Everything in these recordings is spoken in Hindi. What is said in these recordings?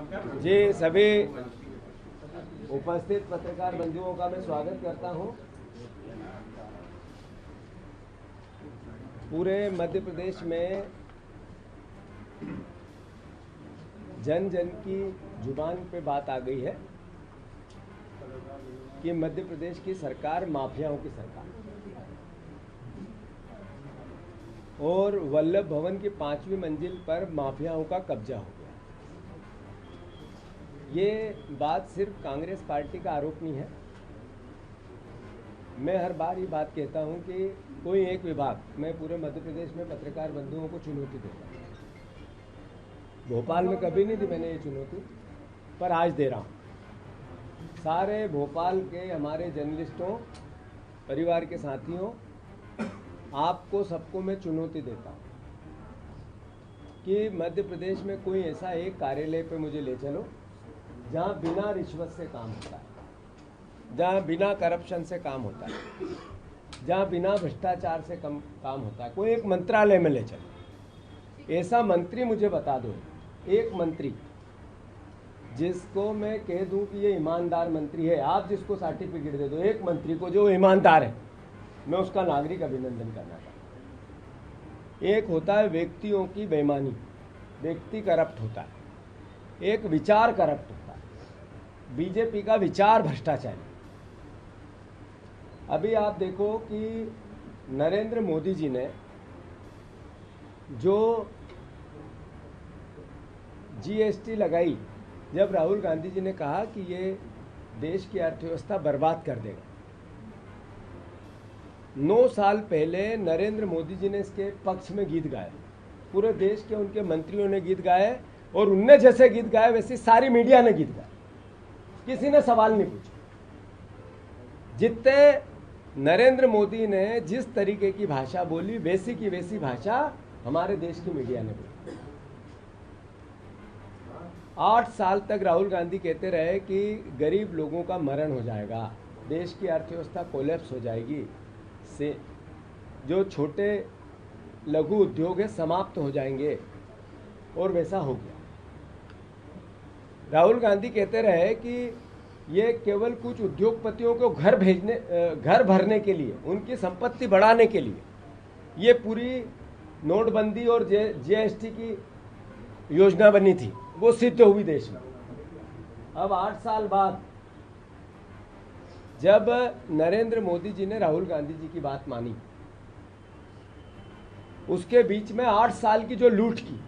जी, सभी उपस्थित पत्रकार बंधुओं का मैं स्वागत करता हूं। पूरे मध्य प्रदेश में जन जन की जुबान पे बात आ गई है कि मध्य प्रदेश की सरकार माफियाओं की सरकार, और वल्लभ भवन की 5वीं मंजिल पर माफियाओं का कब्जा हो गया। ये बात सिर्फ कांग्रेस पार्टी का आरोप नहीं है। मैं हर बार ये बात कहता हूं कि कोई एक विभाग, मैं पूरे मध्य प्रदेश में पत्रकार बंधुओं को चुनौती देता हूँ। भोपाल में कभी नहीं दी मैंने ये चुनौती, पर आज दे रहा हूँ। सारे भोपाल के हमारे जर्नलिस्टों, परिवार के साथियों, आपको सबको मैं चुनौती देता हूँ कि मध्य प्रदेश में कोई ऐसा एक कार्यालय पे मुझे ले चलो जहाँ बिना रिश्वत से काम होता है, जहाँ बिना करप्शन से काम होता है, जहाँ बिना भ्रष्टाचार से काम होता है। कोई एक मंत्रालय में ले चलो, ऐसा मंत्री मुझे बता दो, एक मंत्री जिसको मैं कह दूं कि ये ईमानदार मंत्री है। आप जिसको सर्टिफिकेट दे दो, एक मंत्री को जो ईमानदार है, मैं उसका नागरिक अभिनंदन करना चाहता हूँ। एक होता है व्यक्तियों की बेईमानी, व्यक्ति करप्ट होता है, एक विचार करप्ट होता है। बीजेपी का विचार भ्रष्टाचारी। अभी आप देखो कि नरेंद्र मोदी जी ने जो जीएसटी लगाई, जब राहुल गांधी जी ने कहा कि ये देश की अर्थव्यवस्था बर्बाद कर देगा, 9 साल पहले नरेंद्र मोदी जी ने इसके पक्ष में गीत गाए। पूरे देश के उनके मंत्रियों ने गीत गाए, और उनने जैसे गीत गाए वैसे सारी मीडिया ने गीत गाए। किसी ने सवाल नहीं पूछा। जितने नरेंद्र मोदी ने जिस तरीके की भाषा बोली, वैसी की वैसी भाषा हमारे देश की मीडिया ने बोली। 8 साल तक राहुल गांधी कहते रहे कि गरीब लोगों का मरण हो जाएगा, देश की अर्थव्यवस्था कोलैप्स हो जाएगी, से जो छोटे लघु उद्योग है समाप्त हो जाएंगे, और वैसा हो गया। राहुल गांधी कहते रहे कि ये केवल कुछ उद्योगपतियों को घर भरने के लिए, उनकी संपत्ति बढ़ाने के लिए ये पूरी नोटबंदी और जीएसटी की योजना बनी थी, वो सिद्ध हुई देश में। अब 8 साल बाद जब नरेंद्र मोदी जी ने राहुल गांधी जी की बात मानी, उसके बीच में 8 साल की जो लूट की,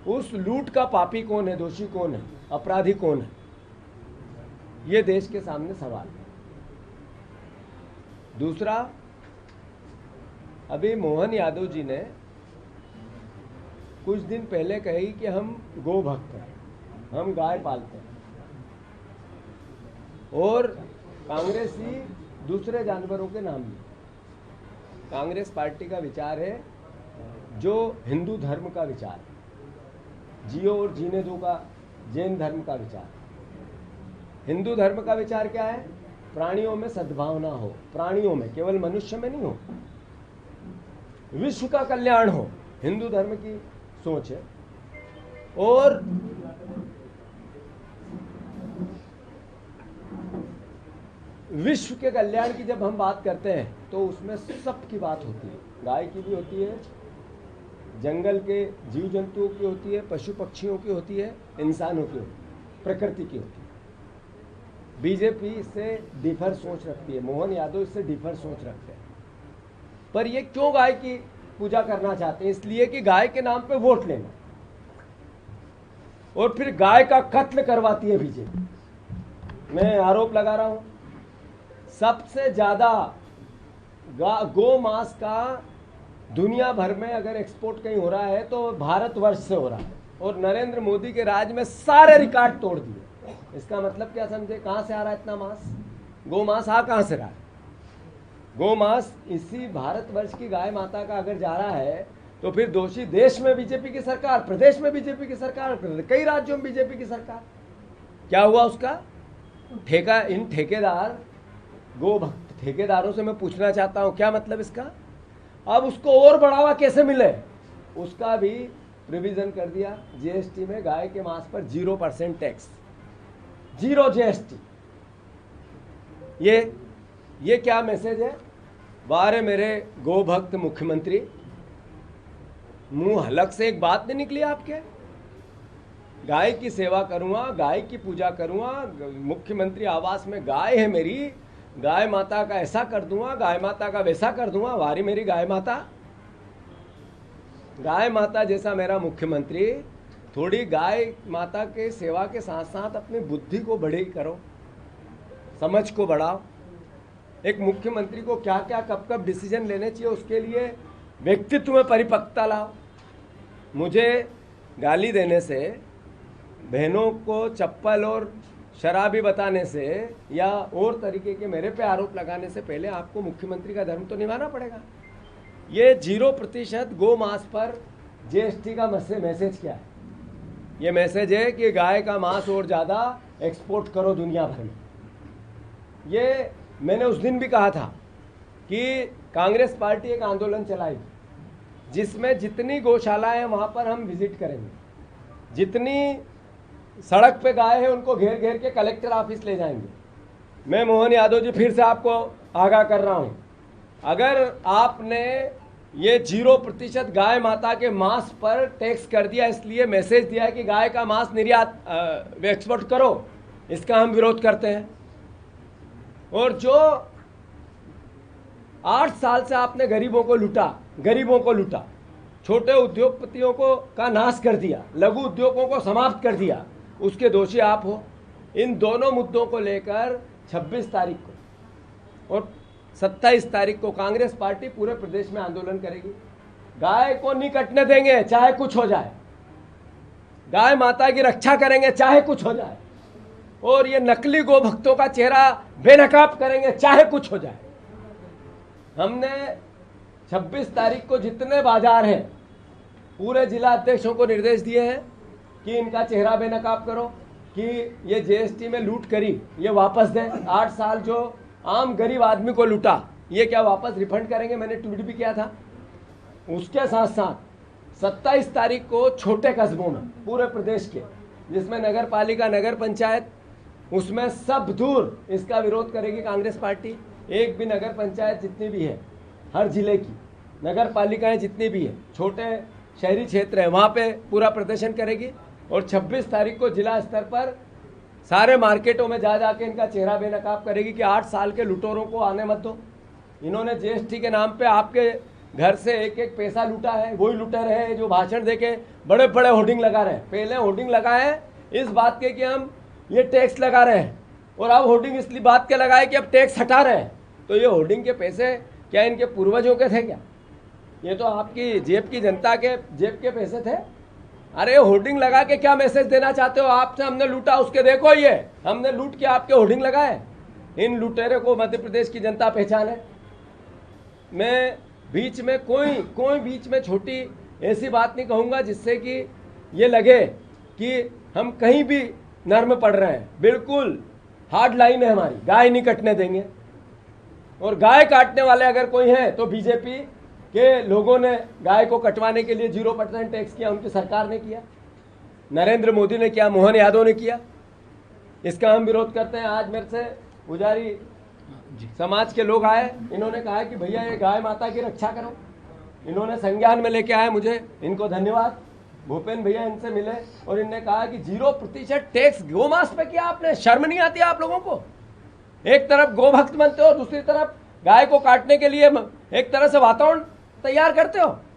उस लूट का पापी कौन है, दोषी कौन है, अपराधी कौन है, ये देश के सामने सवाल है। दूसरा, अभी मोहन यादव जी ने कुछ दिन पहले कही कि हम गो भक्त हैं, हम गाय पालते हैं, और कांग्रेसी दूसरे जानवरों के नाम लिए। कांग्रेस पार्टी का विचार है जो हिंदू धर्म का विचार है, जियो और जीने दो का जैन धर्म का विचार। हिंदू धर्म का विचार क्या है? प्राणियों में सद्भावना हो, प्राणियों में, केवल मनुष्य में नहीं हो, विश्व का कल्याण हो, हिंदू धर्म की सोच है। और विश्व के कल्याण की जब हम बात करते हैं तो उसमें सबकी बात होती है, गाय की भी होती है, जंगल के जीव जंतुओं की होती है, पशु पक्षियों की होती है, इंसानों की होती है, प्रकृति की होती है। बीजेपी इससे डिफर सोच रखती है, मोहन यादव इससे डिफर सोच रखते हैं। पर ये क्यों गाय की पूजा करना चाहते हैं? इसलिए कि गाय के नाम पे वोट लेना, और फिर गाय का कत्ल करवाती है बीजेपी। मैं आरोप लगा रहा हूं, सबसे ज्यादा गो मांस का दुनिया भर में अगर एक्सपोर्ट कहीं हो रहा है तो भारतवर्ष से हो रहा है, और नरेंद्र मोदी के राज में सारे रिकॉर्ड तोड़ दिए। इसका मतलब क्या समझे? कहां से आ रहा है इतना मांस? गो मांस आ कहां से रहा है? गो मांस इसी भारतवर्ष की गाय माता का अगर जा रहा है तो फिर दोषी देश में बीजेपी की सरकार, प्रदेश में बीजेपी की सरकार, कई राज्यों में बीजेपी की सरकार। क्या हुआ उसका? ठेका, इन ठेकेदार गो भक्त ठेकेदारों से मैं पूछना चाहता हूं क्या मतलब इसका? अब उसको और बढ़ावा कैसे मिले, उसका भी प्रोविजन कर दिया जीएसटी में, गाय के मांस पर 0% टैक्स, 0 जीएसटी। ये क्या मैसेज है? वारे मेरे गोभक्त मुख्यमंत्री, मुंह हलक से एक बात नहीं निकली आपके? गाय की सेवा करूंगा, गाय की पूजा करूंगा, मुख्यमंत्री आवास में गाय है मेरी, गाय माता का ऐसा कर दूंगा, गाय माता का वैसा कर दूंगा। वारी मेरी गाय माता, गाय माता जैसा मेरा मुख्यमंत्री। थोड़ी गाय माता के सेवा के साथ साथ अपनी बुद्धि को बड़ी करो, समझ को बढ़ाओ। एक मुख्यमंत्री को क्या क्या कब कब डिसीजन लेने चाहिए, उसके लिए व्यक्तित्व में परिपक्वता लाओ। मुझे गाली देने से, बहनों को चप्पल और शराबी बताने से या और तरीके के मेरे पे आरोप लगाने से पहले आपको मुख्यमंत्री का धर्म तो निभाना पड़ेगा। ये 0% गो मांस पर जीएसटी का मैसेज क्या है? ये मैसेज है कि गाय का मांस और ज़्यादा एक्सपोर्ट करो दुनिया भर में। ये मैंने उस दिन भी कहा था कि कांग्रेस पार्टी एक आंदोलन चलाएगी जिसमें जितनी गौशालाएं हैं वहाँ पर हम विजिट करेंगे, जितनी सड़क पे गाय है उनको घेर घेर के कलेक्टर ऑफिस ले जाएंगे। मैं मोहन यादव जी फिर से आपको आगाह कर रहा हूँ, अगर आपने ये 0% गाय माता के मांस पर टैक्स कर दिया, इसलिए मैसेज दिया है कि गाय का मांस निर्यात एक्सपोर्ट करो, इसका हम विरोध करते हैं। और जो 8 साल से आपने गरीबों को लूटा, छोटे उद्योगपतियों को का नाश कर दिया, लघु उद्योगों को समाप्त कर दिया, उसके दोषी आप हो। इन दोनों मुद्दों को लेकर 26 तारीख को और 27 तारीख को कांग्रेस पार्टी पूरे प्रदेश में आंदोलन करेगी। गाय को नहीं कटने देंगे चाहे कुछ हो जाए, गाय माता की रक्षा करेंगे चाहे कुछ हो जाए, और ये नकली गोभक्तों का चेहरा बेनकाब करेंगे चाहे कुछ हो जाए। हमने 26 तारीख को जितने बाजार हैं पूरे जिला अध्यक्षों को निर्देश दिए हैं कि इनका चेहरा बेनकाब करो, कि ये जीएसटी में लूट करी ये वापस दें। 8 साल जो आम गरीब आदमी को लूटा ये क्या वापस रिफंड करेंगे? मैंने ट्वीट भी किया था। उसके साथ साथ 27 तारीख को छोटे कस्बों में पूरे प्रदेश के, जिसमें नगर पालिका नगर पंचायत, उसमें सब दूर इसका विरोध करेगी कांग्रेस पार्टी। एक भी नगर पंचायत जितनी भी है, हर जिले की नगर पालिकाएँ जितनी भी है, छोटे शहरी क्षेत्र है, वहाँ पे पूरा प्रदर्शन करेगी। और 26 तारीख को जिला स्तर पर सारे मार्केटों में जा के इनका चेहरा बेनकाब करेगी कि 8 साल के लुटेरों को आने मत दो। इन्होंने जीएसटी के नाम पे आपके घर से एक एक पैसा लूटा है, वही लुटेरे हैं जो भाषण देके बड़े बड़े होर्डिंग लगा रहे हैं। पहले होर्डिंग लगाए इस बात के कि हम ये टैक्स लगा रहे हैं, और अब होर्डिंग इसलिए बात के लगाए कि अब टैक्स हटा रहे हैं। तो ये होर्डिंग के पैसे क्या इनके पूर्वजों के थे क्या? ये तो आपकी जेब की जनता के जेब के पैसे थे। अरे होर्डिंग लगा के क्या मैसेज देना चाहते हो? आपसे हमने लूटा, उसके देखो ये हमने लूट के आपके होर्डिंग लगाए। इन लुटेरे को मध्य प्रदेश की जनता पहचाने। मैं बीच में कोई बीच में छोटी ऐसी बात नहीं कहूँगा जिससे कि ये लगे कि हम कहीं भी नर्म पड़ रहे हैं। बिल्कुल हार्ड लाइन है हमारी, गाय नहीं कटने देंगे। और गाय काटने वाले अगर कोई हैं तो बीजेपी के लोगों ने गाय को कटवाने के लिए 0% टैक्स किया, उनकी सरकार ने किया, नरेंद्र मोदी ने किया, मोहन यादव ने किया। इसका हम विरोध करते हैं। आज मेरे से पुजारी समाज के लोग आए, इन्होंने कहा कि भैया ये गाय माता की रक्षा करो। इन्होंने संज्ञान में लेके आए मुझे, इनको धन्यवाद। भूपेन भैया इनसे मिले और इनने कहा कि 0% टैक्स गोमांस पे किया आपने, शर्म नहीं आती आप लोगों को? एक तरफ गोभक्त बनते हो, दूसरी तरफ गाय को काटने के लिए एक तरह से वातावरण तैयार करते हो।